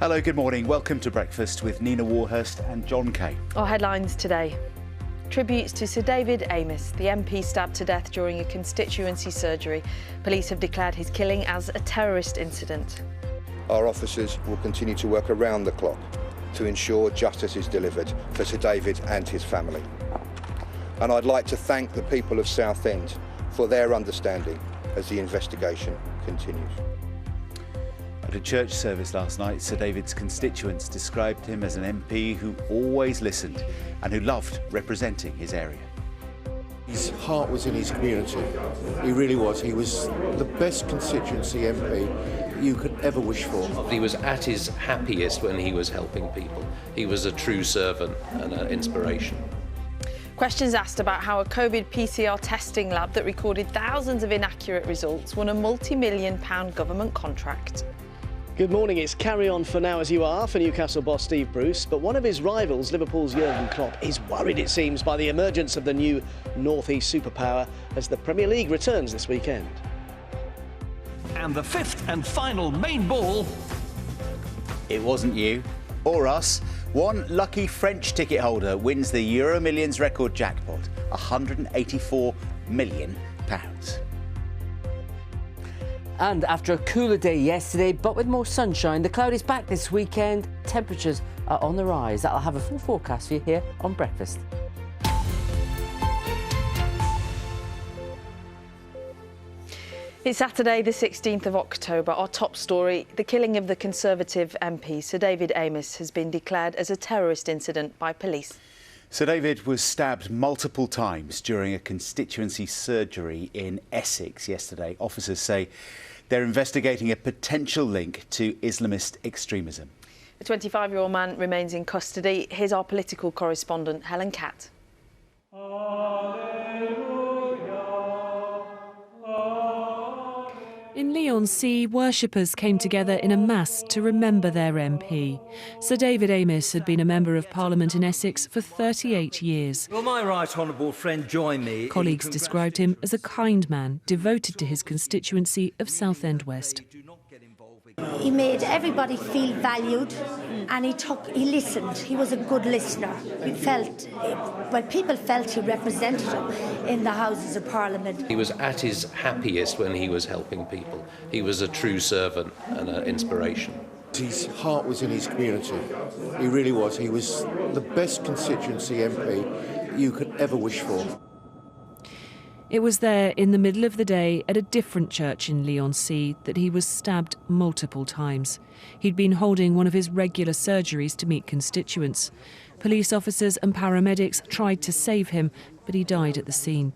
Hello, good morning. Welcome to Breakfast with Nina Warhurst and John Kay. Our headlines today. Tributes to Sir David Amess, the MP stabbed to death during a constituency surgery. Police have declared his killing as a terrorist incident. Our officers will continue to work around the clock to ensure justice is delivered for Sir David and his family. And I'd like to thank the people of Southend for their understanding as the investigation continues. At a church service last night, Sir David's constituents described him as an MP who always listened and who loved representing his area. His heart was in his community. He really was. He was the best constituency MP you could ever wish for. He was at his happiest when he was helping people. He was a true servant and an inspiration. Questions asked about how a COVID PCR testing lab that recorded thousands of inaccurate results won a multi-million-pound government contract. Good morning, it's carry on for now as you are for Newcastle boss Steve Bruce, but one of his rivals, Liverpool's Jurgen Klopp, is worried, it seems, by the emergence of the new North East Superpower as the Premier League returns this weekend. And the fifth and final main ball. It wasn't you or us. One lucky French ticket holder wins the Euro Millions record jackpot, £184 million. And after a cooler day yesterday, but with more sunshine, the cloud is back this weekend. Temperatures are on the rise. That'll have a full forecast for you here on Breakfast. It's Saturday, the 16th of October. Our top story, the killing of the Conservative MP, Sir David Amess, has been declared as a terrorist incident by police. Sir David was stabbed multiple times during a constituency surgery in Essex yesterday. Officers say they're investigating a potential link to Islamist extremism. The 25-year-old man remains in custody. Here's our political correspondent, Helen Catt. In Leigh-on-Sea, worshippers came together in a mass to remember their MP. Sir David Amess had been a Member of Parliament in Essex for 38 years. Will my right honourable friend join me? Colleagues described him as a kind man, devoted to his constituency of Southend West. He made everybody feel valued and he listened. He was a good listener. People felt he represented them in the Houses of Parliament. He was at his happiest when he was helping people. He was a true servant and an inspiration. His heart was in his community. He really was. He was the best constituency MP you could ever wish for. It was there in the middle of the day at a different church in Leigh-on-Sea that he was stabbed multiple times. He'd been holding one of his regular surgeries to meet constituents. Police officers and paramedics tried to save him, but he died at the scene.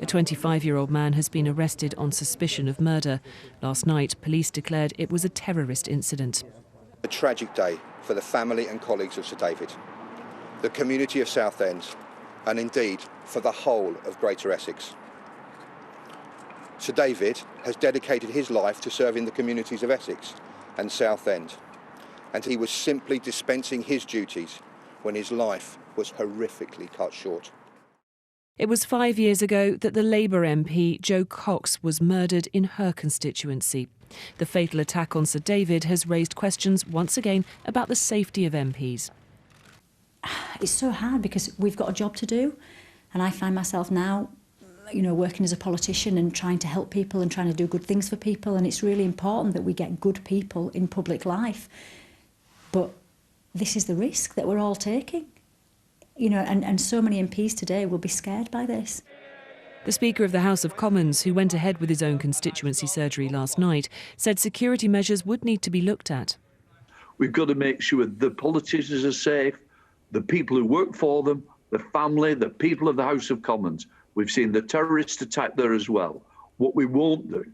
A 25-year-old man has been arrested on suspicion of murder. Last night, police declared it was a terrorist incident. A tragic day for the family and colleagues of Sir David, the community of Southend, and indeed for the whole of Greater Essex. Sir David has dedicated his life to serving the communities of Essex and Southend, and he was simply dispensing his duties when his life was horrifically cut short. It was 5 years ago that the Labour MP Jo Cox was murdered in her constituency. The fatal attack on Sir David has raised questions once again about the safety of MPs. It's so hard because we've got a job to do, and I find myself now, working as a politician and trying to help people and trying to do good things for people, and it's really important that we get good people in public life. But this is the risk that we're all taking, and so many MPs today will be scared by this. The Speaker of the House of Commons, who went ahead with his own constituency surgery last night, said security measures would need to be looked at. We've got to make sure the politicians are safe, the people who work for them, the family, the people of the House of Commons. We've seen the terrorist attack there as well. What we won't do,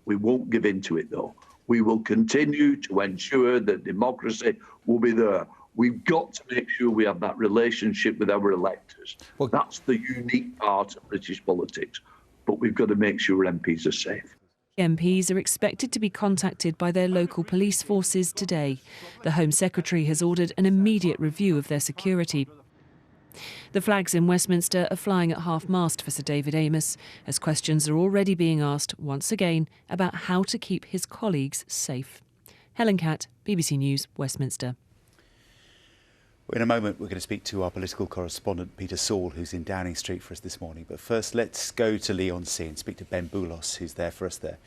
we won't give in to it though. We will continue to ensure that democracy will be there. We've got to make sure we have that relationship with our electors. Well, that's the unique part of British politics. But we've got to make sure MPs are safe. MPs are expected to be contacted by their local police forces today. The Home Secretary has ordered an immediate review of their security. The flags in Westminster are flying at half-mast for Sir David Amess, as questions are already being asked once again about how to keep his colleagues safe. Helen Catt, BBC News, Westminster. In a moment, we're going to speak to our political correspondent, Peter Saul, who's in Downing Street for us this morning. But first, let's go to Leigh-on-Sea and speak to Ben Boulos, who's there for us there.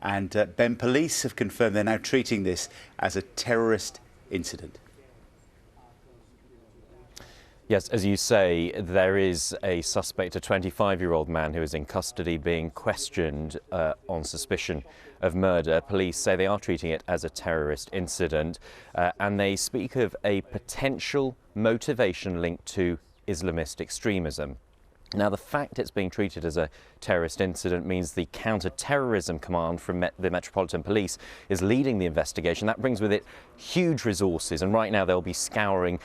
And Ben, police have confirmed they're now treating this as a terrorist incident. Yes, as you say, there is a suspect, a 25-year-old man who is in custody being questioned on suspicion of murder. Police say they are treating it as a terrorist incident and they speak of a potential motivation linked to Islamist extremism. Now, the fact it's being treated as a terrorist incident means the counter-terrorism command from the Metropolitan Police is leading the investigation. That brings with it huge resources, and right now they'll be scouring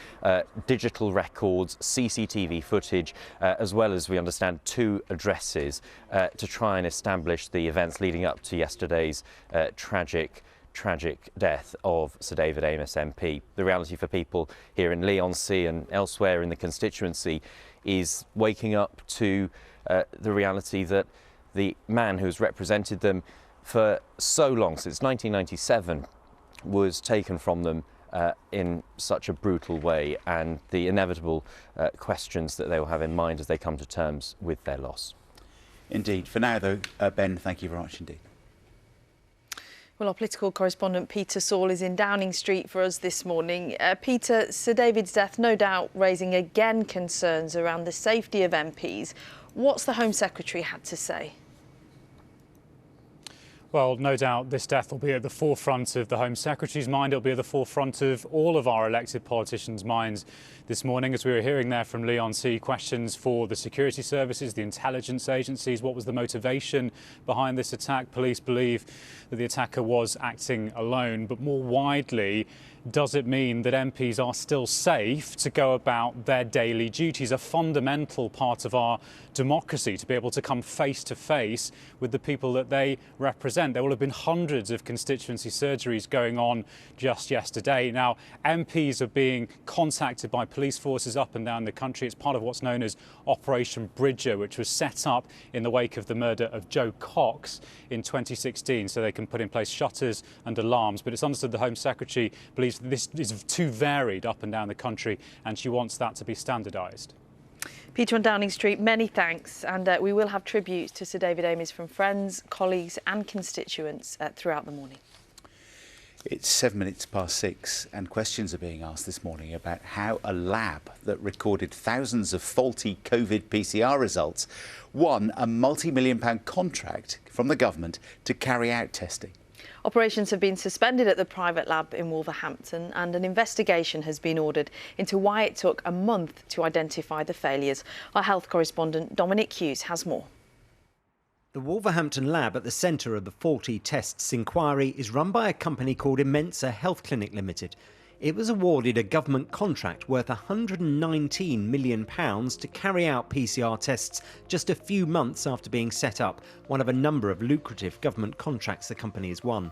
digital records, CCTV footage, as well as, we understand, 2 addresses to try and establish the events leading up to yesterday's tragic death of Sir David Amess MP. The reality for people here in Leigh-on-Sea and elsewhere in the constituency is waking up to the reality that the man who's represented them for so long, since 1997, was taken from them in such a brutal way, and the inevitable questions that they will have in mind as they come to terms with their loss. Indeed. For now, though, Ben, thank you very much indeed. Well, our political correspondent Peter Saul is in Downing Street for us this morning. Peter, Sir David's death no doubt raising again concerns around the safety of MPs. What's the Home Secretary had to say? Well, no doubt this death will be at the forefront of the Home Secretary's mind. It'll be at the forefront of all of our elected politicians' minds this morning, as we were hearing there from Leigh-on-Sea, questions for the security services, the intelligence agencies. What was the motivation behind this attack? Police believe that the attacker was acting alone, but more widely, does it mean that MPs are still safe to go about their daily duties? A fundamental part of our democracy, to be able to come face to face with the people that they represent. There will have been hundreds of constituency surgeries going on just yesterday. Now, MPs are being contacted by police forces up and down the country. It's part of what's known as Operation Bridger, which was set up in the wake of the murder of Joe Cox in 2016, so they can put in place shutters and alarms. But it's understood the Home Secretary believes that this is too varied up and down the country, and she wants that to be standardised. Peter on Downing Street, many thanks, and we will have tributes to Sir David Amess from friends, colleagues and constituents throughout the morning. It's 6:07, and questions are being asked this morning about how a lab that recorded thousands of faulty COVID PCR results won a multi-million-pound contract from the government to carry out testing. Operations have been suspended at the private lab in Wolverhampton, and an investigation has been ordered into why it took a month to identify the failures. Our health correspondent Dominic Hughes has more. The Wolverhampton lab at the centre of the faulty tests inquiry is run by a company called Immensa Health Clinic Limited. It was awarded a government contract worth £119 million to carry out PCR tests just a few months after being set up, one of a number of lucrative government contracts the company has won.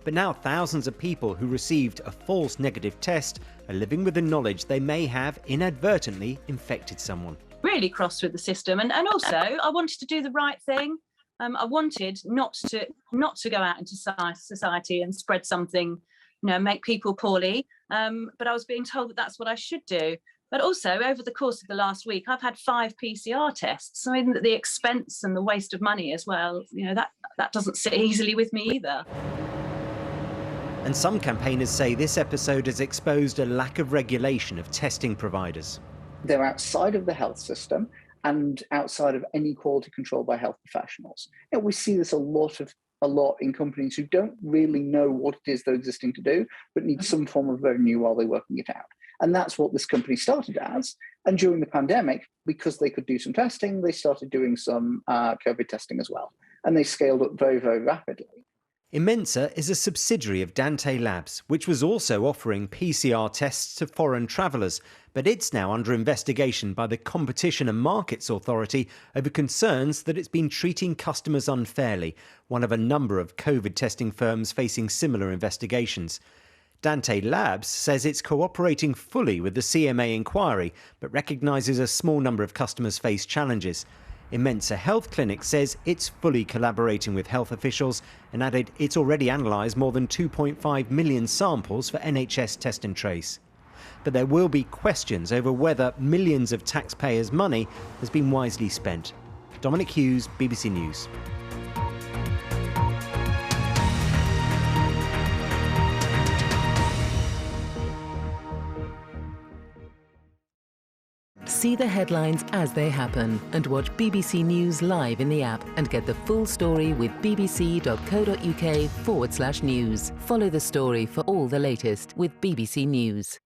But now thousands of people who received a false negative test are living with the knowledge they may have inadvertently infected someone. Really cross with the system, and also I wanted to do the right thing. I wanted not to go out into society and spread something, make people poorly. But I was being told that that's what I should do. But also, over the course of the last week, I've had 5 PCR tests. I mean, the expense and the waste of money as well, that doesn't sit easily with me either. And some campaigners say this episode has exposed a lack of regulation of testing providers. They're outside of the health system and outside of any quality control by health professionals. We see this a lot in companies who don't really know what it is they're existing to do, but need some form of revenue while they're working it out. And that's what this company started as. And during the pandemic, because they could do some testing, they started doing some COVID testing as well. And they scaled up very, very rapidly. Immensa is a subsidiary of Dante Labs, which was also offering PCR tests to foreign travellers, but it's now under investigation by the Competition and Markets Authority over concerns that it's been treating customers unfairly, one of a number of COVID testing firms facing similar investigations. Dante Labs says it's cooperating fully with the CMA inquiry, but recognises a small number of customers face challenges. Immensa Health Clinic says it's fully collaborating with health officials and added it's already analysed more than 2.5 million samples for NHS Test and Trace. But there will be questions over whether millions of taxpayers' money has been wisely spent. Dominic Hughes, BBC News. See the headlines as they happen and watch BBC News live in the app and get the full story with bbc.co.uk/news. Follow the story for all the latest with BBC News.